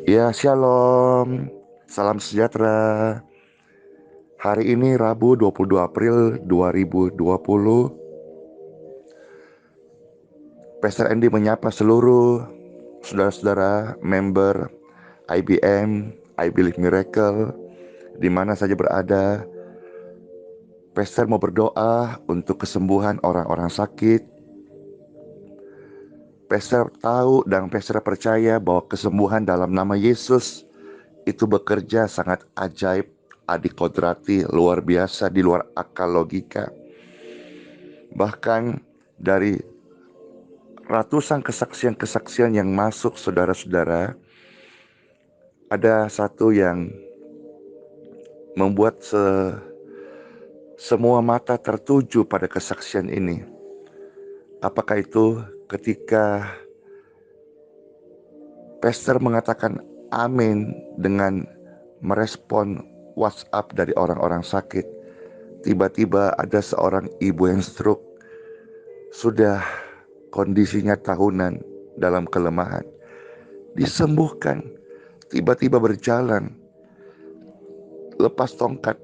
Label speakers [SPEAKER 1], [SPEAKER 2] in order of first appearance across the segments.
[SPEAKER 1] Ya, shalom. Salam sejahtera. Hari ini Rabu 22 April 2020. Pastor Andy menyapa seluruh saudara-saudara member IBM, I Believe Miracle, di mana saja berada. Pastor mau berdoa untuk kesembuhan orang-orang sakit. Pastor tahu dan Pastor percaya bahwa kesembuhan dalam nama Yesus itu bekerja sangat ajaib, adikodrati, luar biasa, di luar akal logika. Bahkan dari ratusan kesaksian-kesaksian yang masuk, saudara-saudara, ada satu yang membuat semua mata tertuju pada kesaksian ini. Apakah itu ketika pastor mengatakan amin dengan merespon WhatsApp dari orang-orang sakit. Tiba-tiba ada seorang ibu yang stroke, sudah kondisinya tahunan dalam kelemahan, disembuhkan, tiba-tiba berjalan, lepas tongkat,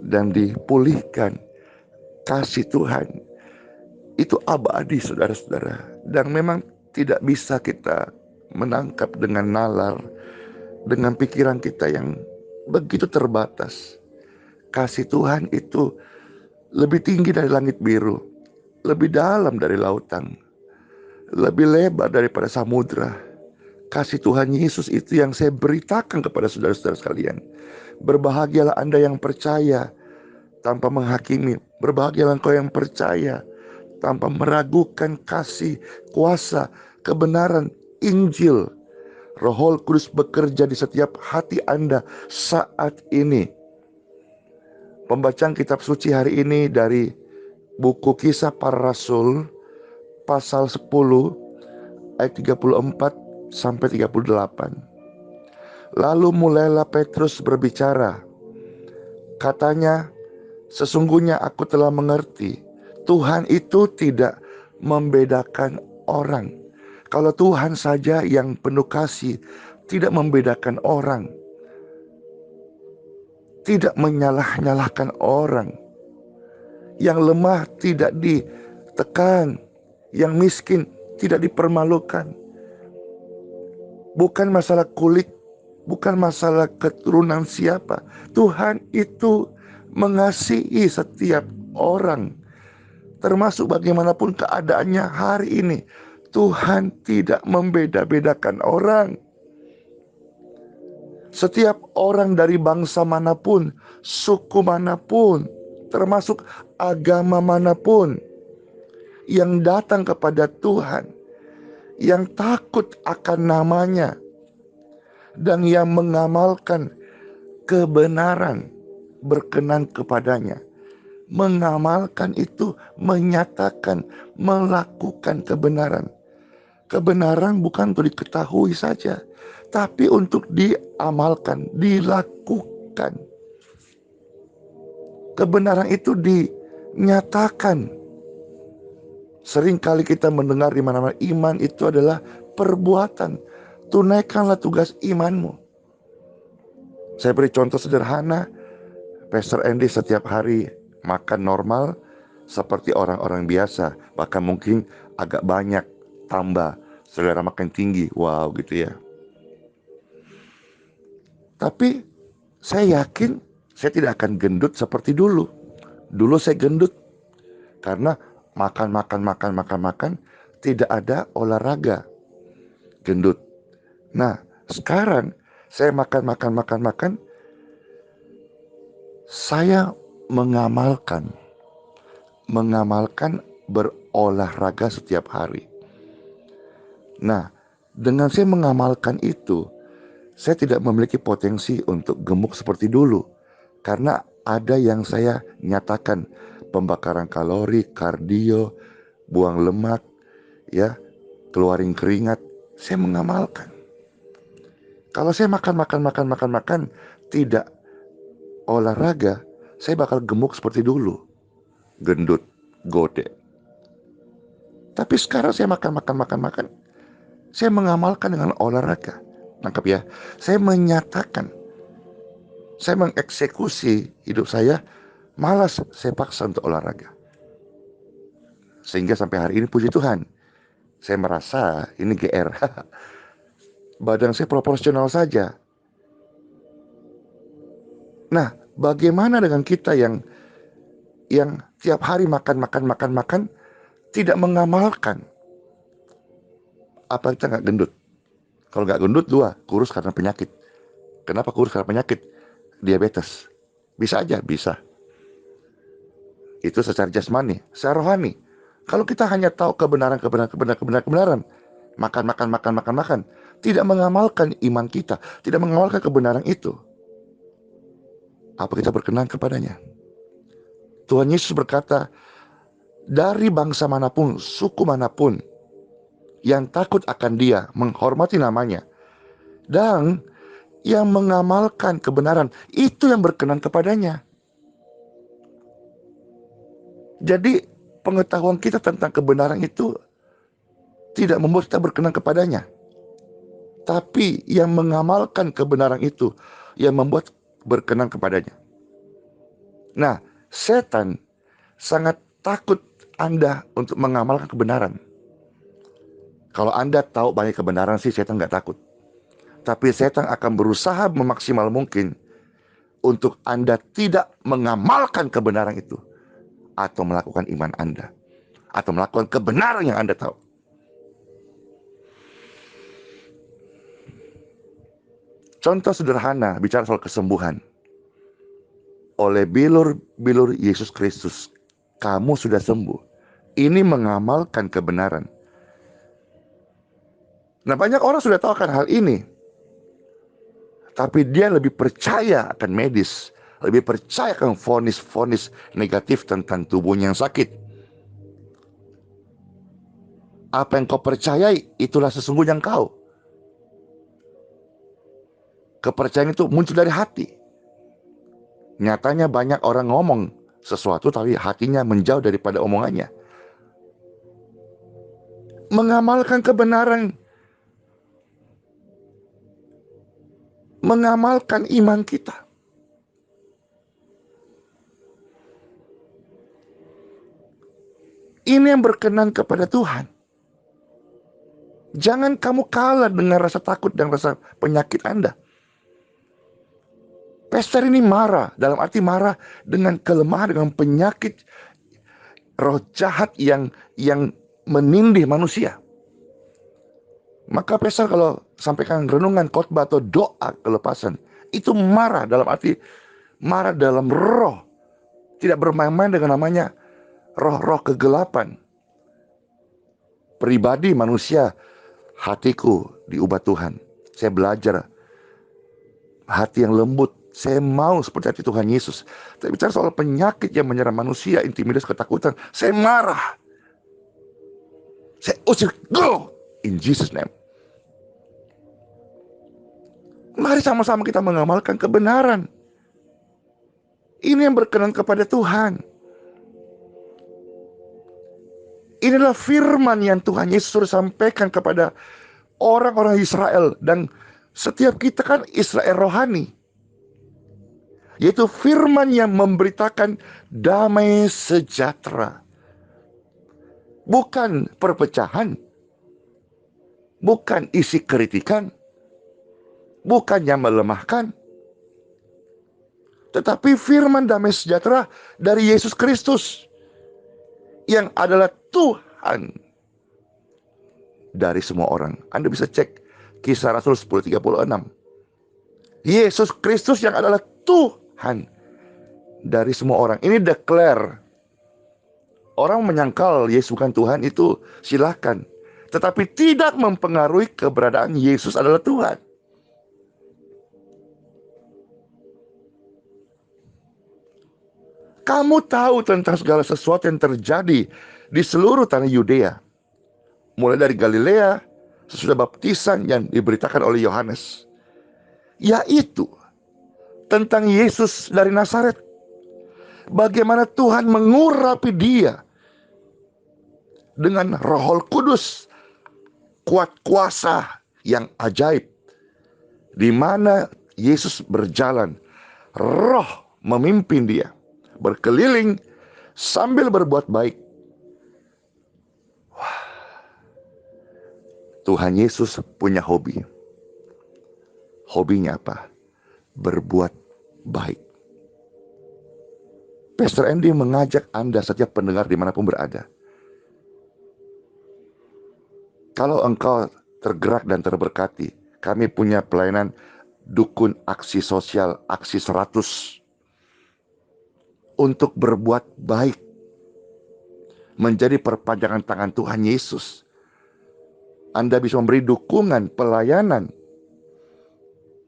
[SPEAKER 1] dan dipulihkan. Kasih Tuhan itu abadi, saudara-saudara, dan memang tidak bisa kita menangkap dengan nalar, dengan pikiran kita yang begitu terbatas. Kasih Tuhan itu lebih tinggi dari langit biru, lebih dalam dari lautan, lebih lebar daripada samudra. Kasih Tuhan Yesus itu yang saya beritakan kepada saudara-saudara sekalian. Berbahagialah Anda yang percaya tanpa menghakimi. Berbahagialah engkau yang percaya tanpa meragukan kasih, kuasa, kebenaran, Injil. Roh Kudus bekerja di setiap hati Anda saat ini. Pembacaan kitab suci hari ini dari buku Kisah Para Rasul pasal 10 ayat 34 sampai 38. Lalu mulailah Petrus berbicara. Katanya, sesungguhnya aku telah mengerti, Tuhan itu tidak membedakan orang. Kalau Tuhan saja yang penuh kasih, tidak membedakan orang, tidak menyalah-nyalahkan orang. Yang lemah tidak ditekan, yang miskin tidak dipermalukan. Bukan masalah kulit, bukan masalah keturunan siapa. Tuhan itu mengasihi setiap orang, termasuk bagaimanapun keadaannya hari ini. Tuhan tidak membeda-bedakan orang. Setiap orang dari bangsa manapun, suku manapun, termasuk agama manapun, yang datang kepada Tuhan, yang takut akan namanya, dan yang mengamalkan kebenaran, berkenan kepadanya. Mengamalkan itu menyatakan, melakukan kebenaran. Kebenaran bukan untuk diketahui saja, tapi untuk diamalkan, dilakukan. Kebenaran itu dinyatakan. Seringkali kita mendengar di mana-mana, iman itu adalah perbuatan. Tunaikanlah tugas imanmu. Saya beri contoh sederhana. Pastor Andy setiap hari makan normal seperti orang-orang biasa, bahkan mungkin agak banyak tambah. Selera makan tinggi, wow gitu ya. Tapi saya yakin saya tidak akan gendut seperti dulu. Dulu saya gendut karena makan, tidak ada olahraga, gendut. Nah, sekarang saya makan, saya mengamalkan berolahraga setiap hari. Nah, dengan saya mengamalkan itu, saya tidak memiliki potensi untuk gemuk seperti dulu. Karena ada yang saya nyatakan, pembakaran kalori, kardio, buang lemak, ya, keluarin keringat. Saya mengamalkan. Kalau saya makan, tidak olahraga, saya bakal gemuk seperti dulu. Gendut, gode. Tapi sekarang saya makan. Saya mengamalkan dengan olahraga. Nangkap ya? Saya menyatakan, saya mengeksekusi hidup saya, malas saya paksa untuk olahraga. Sehingga sampai hari ini puji Tuhan, saya merasa ini GR. Badan saya proporsional saja. Nah, bagaimana dengan kita yang tiap hari makan, tidak mengamalkan? Apa kita nggak gendut? Kalau nggak gendut, kurus karena penyakit. Kenapa kurus karena penyakit? Diabetes. Bisa aja, bisa. Itu secara jasmani. Secara rohani, kalau kita hanya tahu kebenaran, makan, tidak mengamalkan iman kita, tidak mengamalkan kebenaran itu, apa kita berkenan kepadanya? Tuhan Yesus berkata, dari bangsa manapun, suku manapun, yang takut akan Dia, menghormati namanya, dan yang mengamalkan kebenaran, itu yang berkenan kepadanya. Jadi pengetahuan kita tentang kebenaran itu tidak membuat kita berkenan kepadanya, tapi yang mengamalkan kebenaran itu yang membuat berkenan kepadanya. Nah, setan sangat takut Anda untuk mengamalkan kebenaran. Kalau Anda tahu banyak kebenaran sih, setan nggak takut. Tapi setan akan berusaha memaksimal mungkin untuk Anda tidak mengamalkan kebenaran itu, atau melakukan iman Anda, atau melakukan kebenaran yang Anda tahu. Contoh sederhana bicara soal kesembuhan. Oleh bilur-bilur Yesus Kristus, kamu sudah sembuh. Ini mengamalkan kebenaran. Nah, banyak orang sudah tahu akan hal ini, tapi dia lebih percaya akan medis, lebih percaya akan vonis-vonis negatif tentang tubuhnya yang sakit. Apa yang kau percayai, itulah sesungguhnya engkau. Kepercayaan itu muncul dari hati. Nyatanya banyak orang ngomong sesuatu, tapi hatinya menjauh daripada omongannya. Mengamalkan kebenaran, mengamalkan iman kita. Ini yang berkenan kepada Tuhan. Jangan kamu kalah dengan rasa takut dan rasa penyakit Anda. Pastor ini marah, dalam arti marah dengan kelemahan, dengan penyakit roh jahat yang menindih manusia. Maka pastor kalau sampaikan renungan, khotbah atau doa kelepasan, itu marah dalam arti marah dalam roh, tidak bermain-main dengan namanya roh-roh kegelapan. Pribadi manusia, hatiku diubah Tuhan. Saya belajar hati yang lembut. Saya mau seperti hati Tuhan Yesus. Tapi bicara soal penyakit yang menyerang manusia, intimidasi, ketakutan, saya marah. Saya usir, go in Jesus name. Mari sama-sama kita mengamalkan kebenaran. Ini yang berkenan kepada Tuhan. Inilah firman yang Tuhan Yesus sudah sampaikan kepada orang-orang Israel. Dan setiap kita kan Israel rohani, yaitu firman yang memberitakan damai sejahtera. Bukan perpecahan, bukan isi kritikan, bukan yang melemahkan, tetapi firman damai sejahtera dari Yesus Kristus, yang adalah Tuhan dari semua orang. Anda bisa cek Kisah Rasul 10:36. Yesus Kristus yang adalah Tuhan dari semua orang. Ini declare. Orang menyangkal Yesus bukan Tuhan, itu silahkan. Tetapi tidak mempengaruhi keberadaan Yesus adalah Tuhan. Kamu tahu tentang segala sesuatu yang terjadi di seluruh tanah Yudea, mulai dari Galilea sesudah baptisan yang diberitakan oleh Yohanes, yaitu tentang Yesus dari Nazaret. Bagaimana Tuhan mengurapi dia dengan Roh Kudus, kuat kuasa yang ajaib, di mana Yesus berjalan, Roh memimpin dia berkeliling sambil berbuat baik. Tuhan Yesus punya hobi. Hobinya apa? Berbuat baik. Pastor Andy mengajak Anda setiap pendengar dimanapun berada. Kalau engkau tergerak dan terberkati, kami punya pelayanan dukun aksi sosial, aksi 100. Untuk berbuat baik. Menjadi perpanjangan tangan Tuhan Yesus. Anda bisa memberi dukungan, pelayanan,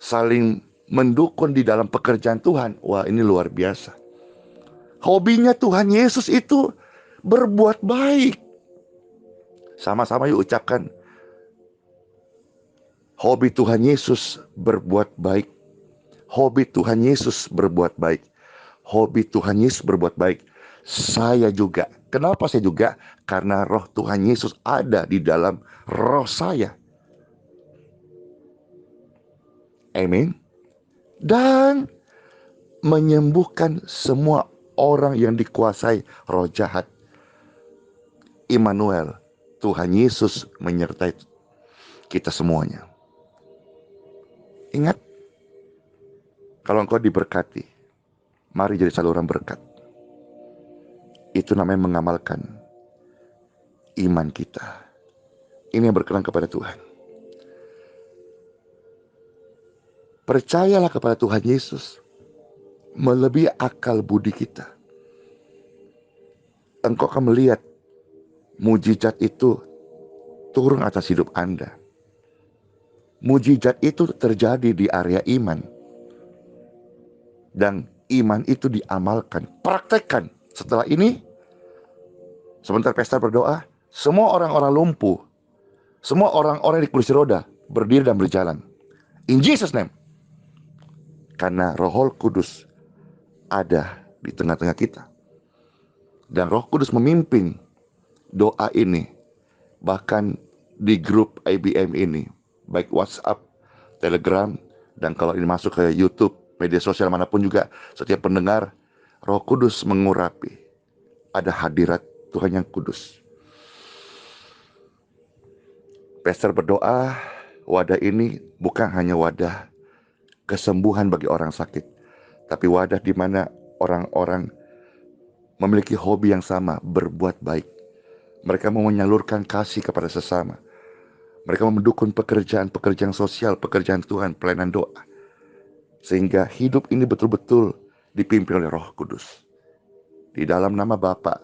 [SPEAKER 1] saling mendukung di dalam pekerjaan Tuhan. Wah, ini luar biasa. Hobinya Tuhan Yesus itu berbuat baik. Sama-sama yuk ucapkan. Hobi Tuhan Yesus berbuat baik. Hobi Tuhan Yesus berbuat baik. Hobi Tuhan Yesus berbuat baik. Saya juga. Kenapa saya juga? Karena roh Tuhan Yesus ada di dalam roh saya. Amin. Dan menyembuhkan semua orang yang dikuasai roh jahat. Immanuel, Tuhan Yesus menyertai kita semuanya. Ingat, kalau engkau diberkati, mari jadi saluran berkat. Itu namanya mengamalkan iman kita. Ini yang berkenan kepada Tuhan. Percayalah kepada Tuhan Yesus melebihi akal budi kita. Engkau akan melihat mujizat itu turun atas hidup Anda. Mujizat itu terjadi di area iman. Dan iman itu diamalkan. Praktekkan. Setelah ini, sebentar pesta berdoa, semua orang-orang lumpuh, semua orang-orang di kursi roda berdiri dan berjalan. In Jesus' name. Karena Roh Kudus ada di tengah-tengah kita. Dan Roh Kudus memimpin doa ini. Bahkan di grup IBM ini. Baik WhatsApp, Telegram, dan kalau ini masuk ke YouTube, media sosial manapun juga, setiap pendengar, Roh Kudus mengurapi. Ada hadirat Tuhan yang kudus. Pastor berdoa, wadah ini bukan hanya wadah kesembuhan bagi orang sakit, tapi wadah di mana orang-orang memiliki hobi yang sama, berbuat baik. Mereka mau menyalurkan kasih kepada sesama. Mereka mau mendukung pekerjaan sosial, pekerjaan Tuhan, pelayanan doa. Sehingga hidup ini betul-betul dipimpin oleh Roh Kudus. Di dalam nama Bapa,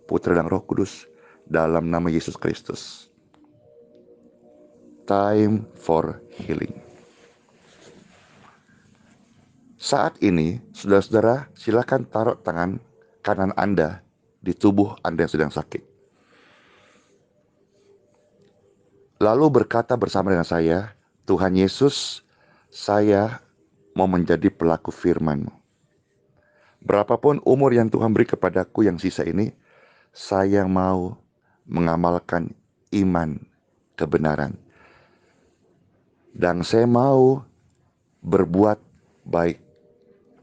[SPEAKER 1] Putra dan Roh Kudus, dalam nama Yesus Kristus. Time for healing. Saat ini, saudara-saudara, silakan taruh tangan kanan Anda di tubuh Anda yang sedang sakit. Lalu berkata bersama dengan saya, Tuhan Yesus, saya mau menjadi pelaku firman-Mu. Berapapun umur yang Tuhan beri kepadaku yang sisa ini, saya mau mengamalkan iman kebenaran. Dan saya mau berbuat baik,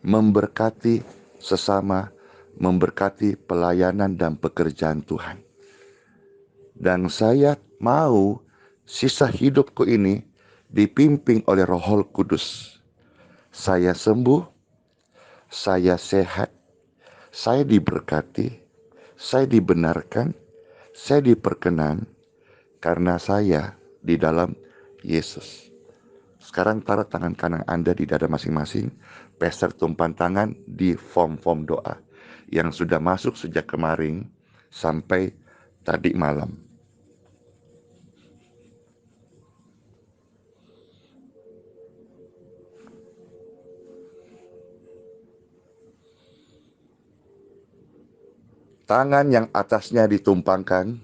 [SPEAKER 1] memberkati sesama, memberkati pelayanan dan pekerjaan Tuhan. Dan saya mau sisa hidupku ini dipimpin oleh Roh Kudus. Saya sembuh, saya sehat, saya diberkati, saya dibenarkan, saya diperkenan karena saya di dalam Yesus. Sekarang taruh tangan kanan Anda di dada masing-masing. Pastor tumpang tangan di form-form doa yang sudah masuk sejak kemarin sampai tadi malam. Tangan yang atasnya ditumpangkan,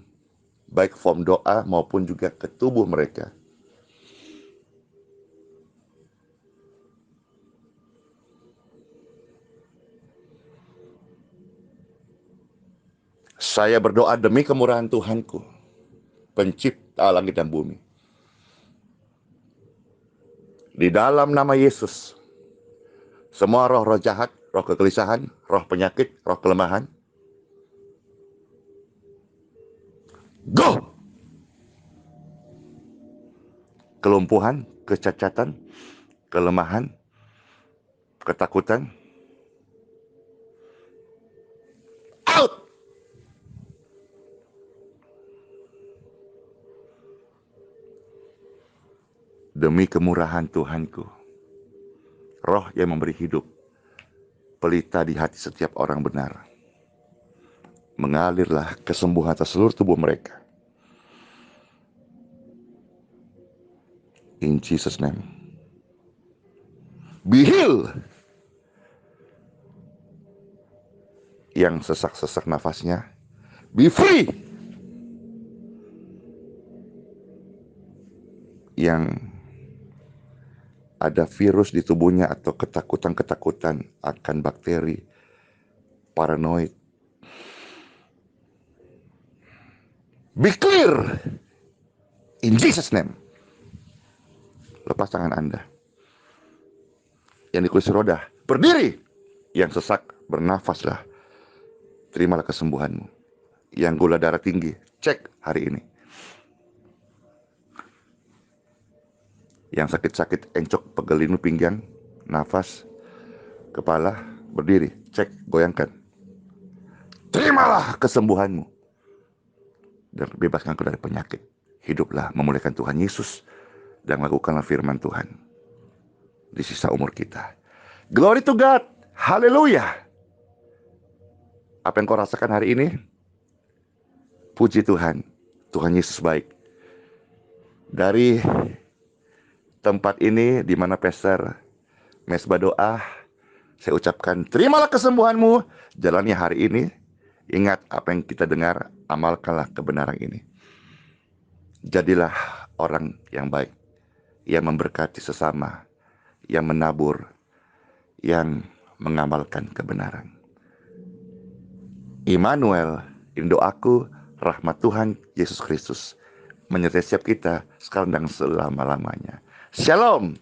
[SPEAKER 1] baik form doa maupun juga ke tubuh mereka. Saya berdoa demi kemurahan Tuhanku, pencipta langit dan bumi. Di dalam nama Yesus, semua roh-roh jahat, roh kegelisahan, roh penyakit, roh kelemahan, go! Kelumpuhan, kecacatan, kelemahan, ketakutan, out! Demi kemurahan Tuhanku, roh yang memberi hidup, pelita di hati setiap orang benar, mengalirlah kesembuhan atas seluruh tubuh mereka. In Jesus' name. Be healed. Yang sesak-sesak nafasnya, be free. Yang ada virus di tubuhnya atau ketakutan-ketakutan akan bakteri, paranoid, be clear. In Jesus' name. Lepas tangan Anda. Yang di kursi roda, berdiri. Yang sesak, bernafaslah. Terimalah kesembuhanmu. Yang gula darah tinggi, cek hari ini. Yang sakit-sakit, encok, pegelinu pinggang, nafas, kepala, berdiri, cek, goyangkan. Terimalah kesembuhanmu. Dan bebaskan aku dari penyakit. Hiduplah memuliakan Tuhan Yesus. Dan lakukanlah firman Tuhan di sisa umur kita. Glory to God. Haleluya. Apa yang kau rasakan hari ini? Puji Tuhan. Tuhan Yesus baik. Dari tempat ini di mana Pastor Mesbah doa, saya ucapkan terimalah kesembuhanmu. Jalani hari ini. Ingat apa yang kita dengar, amalkanlah kebenaran ini. Jadilah orang yang baik, yang memberkati sesama, yang menabur, yang mengamalkan kebenaran. Immanuel, ini doaku, rahmat Tuhan Yesus Kristus menyertai setiap kita sekarang dan selama-lamanya. Shalom.